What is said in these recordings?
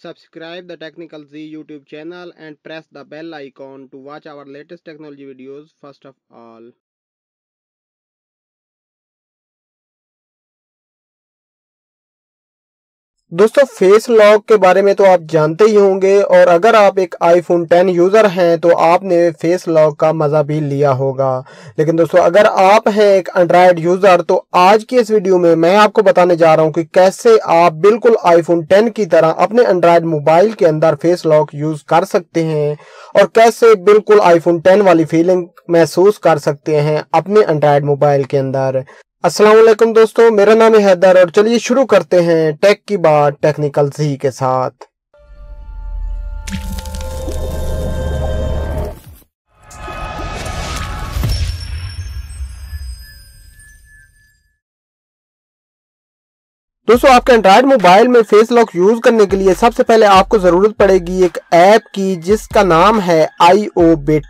Subscribe the Technical Z YouTube channel and press the bell icon to watch our latest technology videos first of all. दोस्तों face lock के बारे में तो आप जानते ही होंगे और अगर आप एक आईफोन 10 यूज़र हैं तो आपने फेस लॉक का मज़ा भी लिया होगा। लेकिन दोस्तों अगर आप हैं एक एंड्रॉयड यूज़र तो आज की इस वीडियो में मैं आपको बताने जा रहा हूं कि कैसे आप बिल्कुल आईफोन 10 की तरह अपने एंड्रॉयड मोबाइल के अंदर फेस लॉक यूज़ कर सकते हैं और कैसे बिल्कुल आईफोन 10 वाली फीलिंग महसूस कर सकते हैं अपने एंड्रॉयड मोबाइल के अंदर। अस्सलाम वालेकुम दोस्तों, मेरा नाम है हैदर और चलिए शुरू करते हैं टेक की बात टेक्निकल जी के साथ। दोस्तों आपके एंड्रॉयड मोबाइल में फेस लॉक यूज करने के लिए सबसे पहले आपको जरूरत पड़ेगी एक ऐप की जिसका नाम है आईओबिट।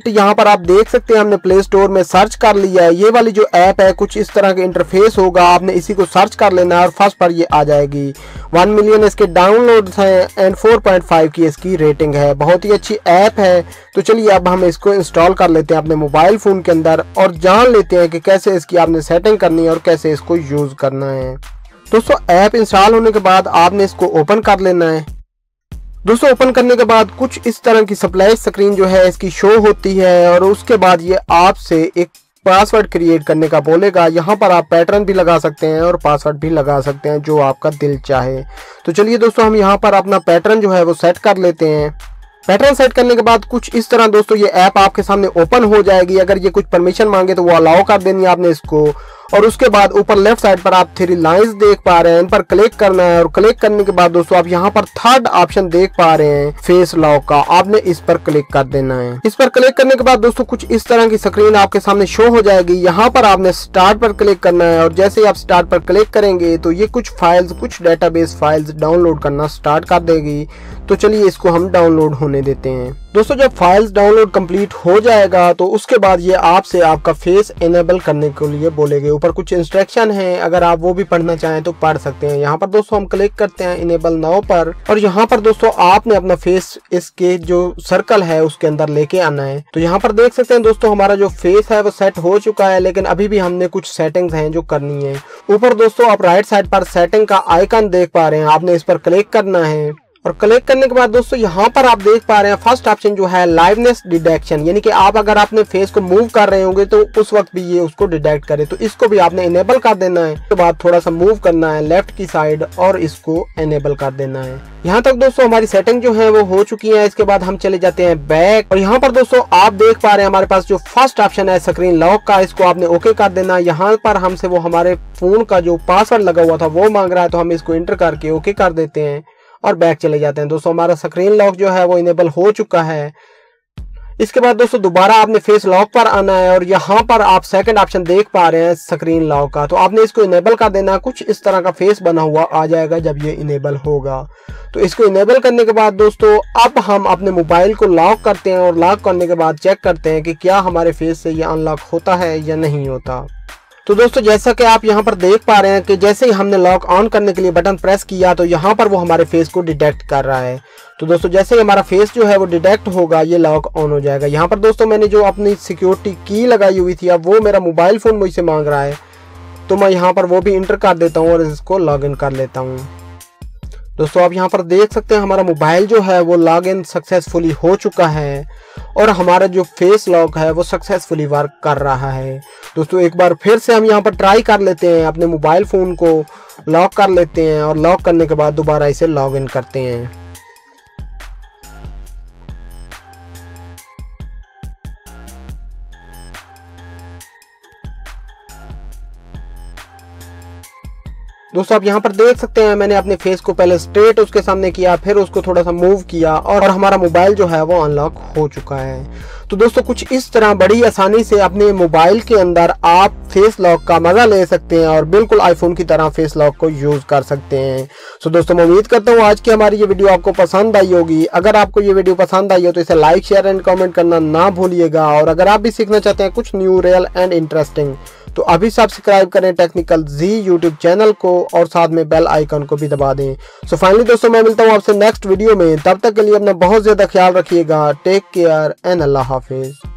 यहाँ पर आप देख सकते हैं हमने प्ले स्टोर में सर्च कर लिया है। ये वाली जो ऐप है कुछ इस तरह के इंटरफेस होगा, आपने इसी को सर्च कर लेना है और फर्स्ट पर ये आ जाएगी। 1 मिलियन इसके डाउनलोड्स हैं एंड 4.5 की इसकी रेटिंग है। बहुत ही अच्छी ऐप है। तो चलिए अब हम इसको इंस्टॉल कर लेते हैं अपने मोबाइल फ़ोन के अंदर और जान लेते हैं कि कैसे इसकी आपने सेटिंग करनी है और कैसे इसको यूज़ करना है। दोस्तों ऐप इंस्टॉल होने के बाद आपने इसको ओपन कर लेना है। दोस्तों ओपन करने के बाद कुछ इस तरह की सप्लाई स्क्रीन जो है इसकी शो होती है और उसके बाद ये आपसे एक पासवर्ड क्रिएट करने का बोलेगा। यहाँ पर आप पैटर्न भी लगा सकते हैं और पासवर्ड भी लगा सकते हैं जो आपका दिल चाहे। तो चलिए दोस्तों हम यहाँ पर अपना पैटर्न जो है वो सेट कर लेते हैं। पैटर्न सेट करने के बाद कुछ इस तरह दोस्तों ये ऐप आपके सामने ओपन हो जाएगी। अगर ये कुछ परमिशन मांगे तो वो अलाउ कर देनी है आपने इसको और उसके बाद ऊपर लेफ्ट साइड पर आप 3 लाइंस देख पा रहे हैं, इन पर क्लिक करना है और क्लिक करने के बाद दोस्तों आप यहाँ पर थर्ड ऑप्शन देख पा रहे हैं फेस लॉक का, आपने इस पर क्लिक कर देना है। इस पर क्लिक करने के बाद दोस्तों कुछ इस तरह की स्क्रीन आपके सामने शो हो जाएगी। यहाँ पर आपने स्टार्ट पर क्लिक करना है और जैसे ही आप स्टार्ट पर क्लिक करेंगे तो ये कुछ फाइल्स, कुछ डेटाबेस फाइल्स डाउनलोड करना स्टार्ट कर देगी। तो चलिए इसको हम डाउनलोड होने देते हैं। दोस्तों जब फाइल्स डाउनलोड कंप्लीट हो जाएगा तो उसके बाद ये आपसे आपका फेस इनेबल करने के लिए बोलेंगे। ऊपर कुछ इंस्ट्रक्शन है, अगर आप वो भी पढ़ना चाहें तो पढ़ सकते हैं। यहाँ पर दोस्तों हम क्लिक करते हैं इनेबल नाउ पर और यहाँ पर दोस्तों आपने अपना फेस इसके जो सर्कल है उसके अंदर लेके आना है। तो यहाँ पर देख सकते हैं दोस्तों हमारा जो फेस है वो सेट हो चुका है, लेकिन अभी भी हमने कुछ सेटिंग्स हैं जो करनी है। ऊपर दोस्तों आप राइट साइड पर सेटिंग का आइकन देख पा रहे हैं, आपने इस पर क्लिक करना है और क्लिक करने के बाद दोस्तों यहाँ पर आप देख पा रहे हैं फर्स्ट ऑप्शन जो है लाइवनेस डिटेक्शन, यानी कि आप अगर अपने फेस को मूव कर रहे होंगे तो उस वक्त भी ये उसको डिटेक्ट करे। तो इसको भी आपने इनेबल कर देना है। उसके बाद थोड़ा सा मूव करना है लेफ्ट की साइड और इसको इनेबल कर देना है। यहाँ तक दोस्तों हमारी सेटिंग जो है वो हो चुकी है। इसके बाद हम चले जाते हैं बैक और यहाँ पर दोस्तों आप देख पा रहे हैं हमारे पास जो फर्स्ट ऑप्शन है स्क्रीन लॉक का, इसको आपने ओके कर देना। यहाँ पर हमसे वो हमारे फोन का जो पासवर्ड लगा हुआ था वो मांग रहा है, तो हम इसको इंटर करके ओके कर देते हैं और बैक चले जाते हैं। दोस्तों हमारा स्क्रीन लॉक जो है वो इनेबल हो चुका है। इसके बाद दोस्तों दोबारा आपने फेस लॉक पर आना है और यहाँ पर आप सेकंड ऑप्शन देख पा रहे हैं स्क्रीन लॉक का, तो आपने इसको इनेबल कर देना। कुछ इस तरह का फेस बना हुआ आ जाएगा जब ये इनेबल होगा। तो इसको इनेबल करने के बाद दोस्तों अब हम अपने मोबाइल को लॉक करते हैं और लॉक करने के बाद चेक करते हैं कि क्या हमारे फेस से ये अनलॉक होता है या नहीं होता। तो दोस्तों जैसा कि आप यहाँ पर देख पा रहे हैं कि जैसे ही हमने लॉक ऑन करने के लिए बटन प्रेस किया तो यहाँ पर वो हमारे फेस को डिटेक्ट कर रहा है। तो दोस्तों जैसे ही हमारा फेस जो है वो डिटेक्ट होगा ये लॉक ऑन हो जाएगा। यहाँ पर दोस्तों मैंने जो अपनी सिक्योरिटी की लगाई हुई थी अब वो मेरा मोबाइल फ़ोन मुझसे मांग रहा है, तो मैं यहाँ पर वो भी इंटर कर देता हूँ और इसको लॉग इन कर लेता हूँ। दोस्तों आप यहाँ पर देख सकते हैं हमारा मोबाइल जो है वो लॉग इन सक्सेसफुली हो चुका है और हमारा जो फेस लॉक है वो सक्सेसफुली वर्क कर रहा है। दोस्तों एक बार फिर से हम यहाँ पर ट्राई कर लेते हैं, अपने मोबाइल फ़ोन को लॉक कर लेते हैं और लॉक करने के बाद दोबारा इसे लॉग इन करते हैं। दोस्तों आप यहाँ पर देख सकते हैं मैंने अपने फेस को पहले स्ट्रेट उसके सामने किया, फिर उसको थोड़ा सा मूव किया और हमारा मोबाइल जो है वो अनलॉक हो चुका है। तो दोस्तों कुछ इस तरह बड़ी आसानी से अपने मोबाइल के अंदर आप फेस लॉक का मजा ले सकते हैं और बिल्कुल आईफोन की तरह फेस लॉक को यूज कर सकते हैं। सो दोस्तों मैं उम्मीद करता हूँ आज की हमारी ये वीडियो आपको पसंद आई होगी। अगर आपको ये वीडियो पसंद आई हो तो इसे लाइक, शेयर एंड कमेंट करना ना भूलिएगा और अगर आप भी सीखना चाहते हैं कुछ न्यू, रियल एंड इंटरेस्टिंग तो अभी सब्सक्राइब करें टेक्निकल जी यूट्यूब चैनल को और साथ में बेल आइकन को भी दबा दें। सो फाइनली दोस्तों मैं मिलता हूँ आपसे नेक्स्ट वीडियो में, तब तक के लिए अपना बहुत ज़्यादा ख्याल रखिएगा। टेक केयर एंड अल्लाह हाफिज़।